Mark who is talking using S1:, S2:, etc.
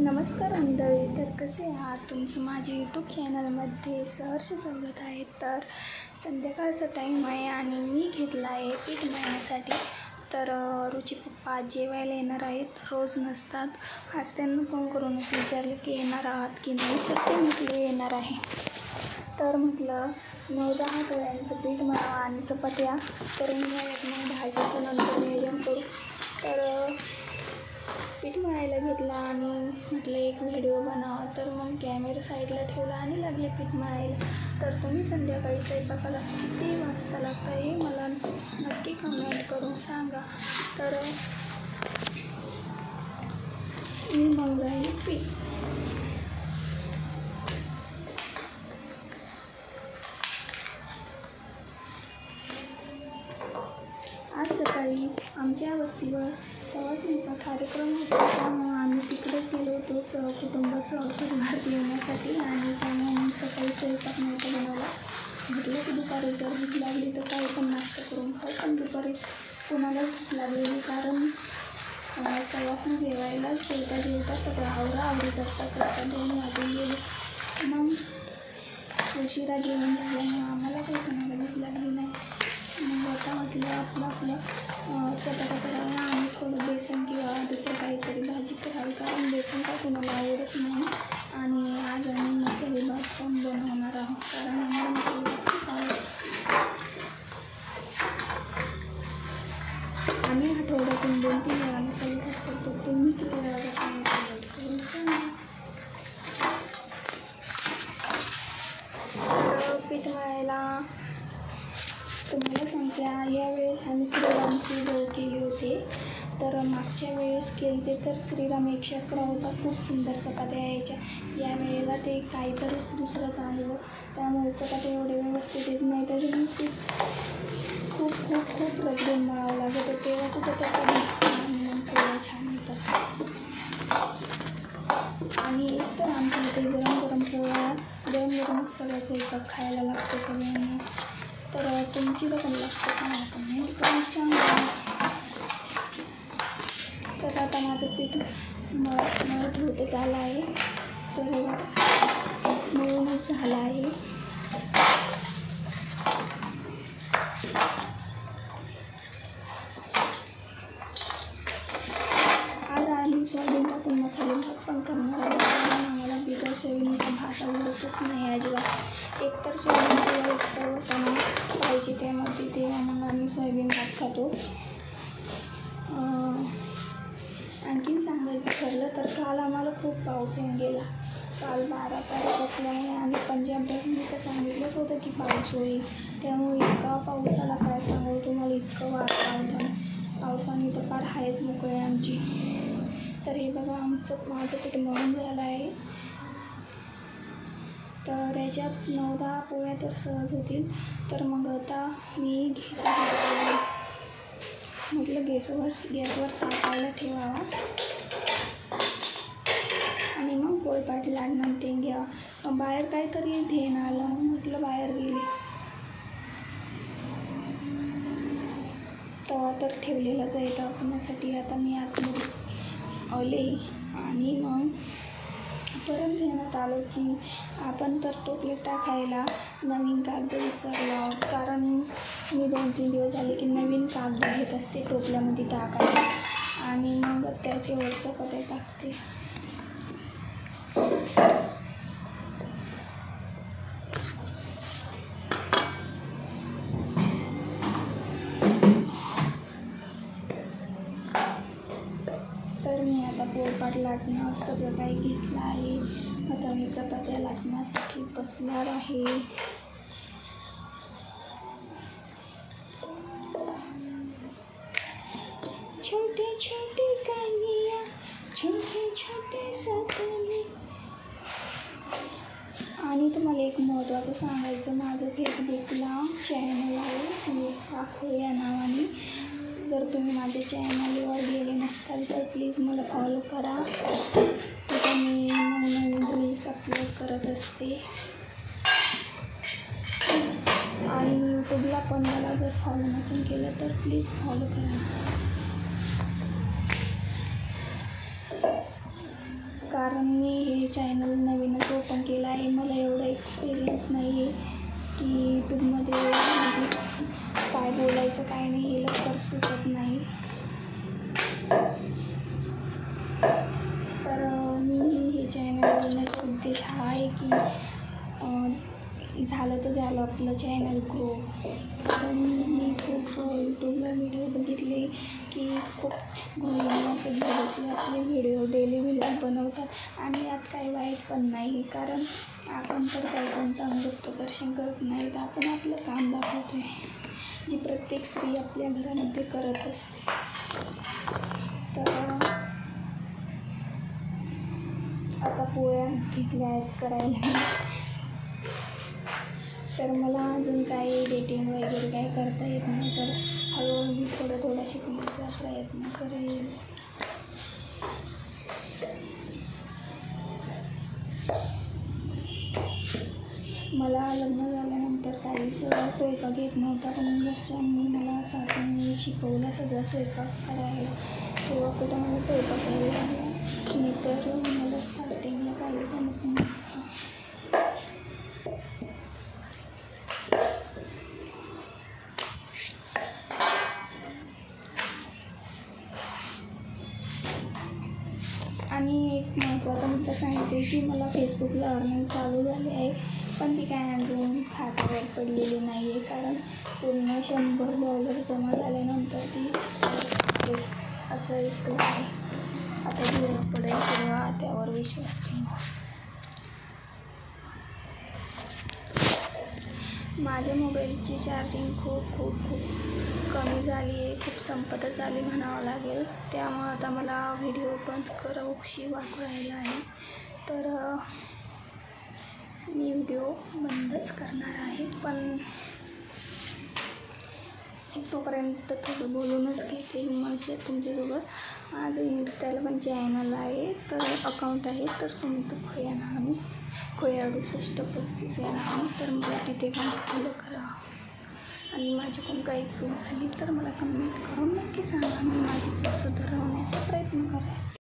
S1: नमस्कार मंडळी, तर कसे आहात? तुमचं माझ्या यूट्यूब चॅनलमध्ये सहर्ष स्वागत आहे. तर संध्याकाळचा टाईम आहे आणि मी घेतला आहे पीठ मळण्यासाठी. तर रुची पप्पा आज जेवायला येणार आहेत, रोज नसतात. आज त्यांना फोन करूनच विचारले की येणार आहात की नाही, तर ते म्हटले येणार आहे. तर म्हटलं 9-10 पोळ्यांचं पीठ मळावं आणि चपात्या करून घ्याव्यात, मग भाजीचं नंतर नियोजन करू. तर पीठ मळायला घेतला आणि म्हटलं एक व्हिडिओ बनावा. तर मग कॅमेरा साईडला ठेवला आणि लागले पीठ मळायला. तर तुम्ही संध्याकाळी स्वयंपाकाला किती वाजता लागता हे मला नक्की कमेंट करून सांगा. तर मी मळून राहिली पीठ. आज सकाळी आमच्या वस्तीवर सवासणीचा कार्यक्रम होता, त्यामुळे आम्ही तिकडेच गेलो होतो सहकुटुंब सहपरिवार जेवण्यासाठी. आणि त्यामुळे मी सकाळी स्वयंपाक नव्हता बनवला. म्हटलं की दुपारी जर भूक लागली तर काही पण नाश्ता करून खाऊ, पण दुपारी कोणालाच भूक लागलेली, कारण सवासणी जेवायला जेवता सगळं आवरी करता 2 वाजून गेले. मग उशिरा जेवण झाल्यामुळे आम्हाला काही कोणाला भूक लागली नाही. मग आता म्हटलं आपलं चपात्या कराव्या आणि थोडं बेसन किंवा दुसरं काहीतरी भाजी करावी, कारण बेसन काय कोणाला आवडत नाही. आणि आज आम्ही मसाले भात पण बनवणार आहोत, कारण आम्हाला मसाले भात खूप आवडतो. आम्ही आठवड्यातून 2-3 वेळा मसाले भात करतो. तुम्ही किती वेळा कमेंट करून सांगा. पीठ मळायला तुम्हाला सांगते, यावेळेस आम्ही श्रीरामची डोळ केली होती. तर मागच्या वेळेस केले तर श्रीराम 111 होता, खूप सुंदर चपात्या यायच्या. यावेळेला ते काहीतरीच दुसरंच आणलं, त्यामुळे चपात्या एवढे व्यवस्थित येत नाही. त्याच्यामुळे खूप रगडून मळावं लागत होतं. तेव्हा कुठं तर थोडं छान होतं. आणि एक तर आमच्या इथे गरम पोळ्या गरमच सगळं स्वयंपाक खायला लागतो सगळ्यांनाच. तर तुमची बघायला लागतं का नाही कमेंट करून सांगा. तर आता माझं पीठ मळत होतं झालं आहे. तर मळूनच झालं आहे. आज आम्ही सोयाबीन टाकून मसाले भात पण करणार आहोत, कारण आम्हाला बिगर सोयाबीनचा भात आवडतच नाही अजिबात. एकतर सोयाबीन होताना पाहिजे त्यामध्ये, तेव्हा मग आम्ही सोयाबीन भात खातो. आणखीन सांगायचं ठरलं तर काल आम्हाला खूप पाऊस येऊन गेला. काल 12 तारीख असल्यामुळे आणि पंजाबमध्ये तर सांगितलंच होतं की पाऊस होईल. त्यामुळे इतका पाऊस आला, काय सांगू तुम्हाला, इतकं वारा होतं. पावसाने तर फार हायच मोकळे आमची. तर हे बघा माझं पीठ मळून झालं आहे. तर याच्यात 9-10 पोळ्या तर सहज होतील. तर मग आता मी घेते, म्हटलं गॅसवर तापायला ठेवावा आणि मग पोळपाट लाटणं ते घ्यावं. बाहेर काहीतरी ध्यान आलं, म्हटलं बाहेर गेले. तवा तर ठेवलेलाच आहे तापण्यासाठी. आता मी आतमध्ये आले आणि मग परत ध्यानात आलं की आपण तर टोपले टाकायला नवीन कागद विसरलो आहोत, कारण मी 2-3 दिवस झाले की नवीन कागद घेत असते टोपल्यामध्ये टाकायला आणि मग त्याच्यावर चपात्या टाकते. तर मी आता पोळपाट लाटणं सगळं काही घेतलं आहे. आता मी चपात्या लाटण्यासाठी बसणार आहे. छोटे छोटे कन्या छोटे छोटे सपने. आणि तुम्हाला एक महत्त्वाचं सांगायचं, माझं फेसबुकला चॅनल आहे सुरेखा खोळे या नावाने. जर तुम्ही माझ्या चॅनलवर गेले नसताल तर प्लीज मला फॉलो करा. तिथे मी नवीन रील्स अपलोड करत असते. आणि यूट्यूबला पण मला जर फॉलो नसेल केलं तर प्लीज फॉलो करा. कारण मी हे चॅनल नवीनच ओपन केलं आहे. मला एवढा एक्सपिरियन्स नाही आहे की यूट्यूबमध्ये म्हणजे काय बोलायचं काय नाही हे लवकर सुचत नाही. तर मी हे चॅनल बनवण्याचा उद्देश हा आहे की झालं तर झालं आपलं चॅनल ग्रो. कारण मी खूप यूट्यूबला व्हिडिओ बघितले की खूप गृहिणी असं घर बसल्या आपले डेली व्हिडिओ बनवतात आणि यात काही वाईट पण नाही. कारण आपण तर काही कोणतं अंगप्रदर्शन करत नाही, तर आपण आपलं काम दाखवतो आहे जी प्रत्येक स्त्री आपल्या घरामध्ये करत असते. तर आता पोळ्या घेतल्या आहेत करायला, तर मला अजून काही एडिटिंग वगैरे काही करता येत नाही. तर हळूहळू मी थोडं शिकण्याचा प्रयत्न करेल. मला लग्न झाल्यानंतर काही स्वयंपाक येत नव्हता, पण घरच्यांनी मला सासूने शिकवला सगळा स्वयंपाक करायला. तेव्हा कुठं मला स्वयंपाक यायला लागला. मी तर मला स्टार्टिंगला काही जमत नव्हतं. आणि एक महत्त्वाचा मुद्दा सांगायचा आहे की मला फेसबुकला अर्निंग चालू झाली आहे, पण ती काय अजून खात्यावर पडलेली नाही आहे. कारण पूर्ण $100 जमा झाल्यानंतर ती असं एक आहे. आता जेव्हा पडेल तेव्हा त्यावर विश्वास ठेवा. माझ्या मोबाईलची चार्जिंग खूप कमी झाली आहे, खूप संपतच आली म्हणावं लागेल. त्यामुळं आता मला व्हिडिओ बंद करावीशी वाटू राहिला आहे. तर मी व्हिडिओ बंदच करणार आहे, पण तोपर्यंत थोडं बोलूनच घेते म्हणजे तुमच्यासोबत. माझं इन्स्टाला पण चॅनल आहे, तर अकाउंट आहे, तर सुमित खोया नावाने, खोया 6835 या नावाने. तर मला तिथे पण फॉलो करा. आणि माझ्याकडून काही चूक झाली तर मला कमेंट करून नक्की सांगा. मी माझी चूक सुधारवण्याचा प्रयत्न करेन.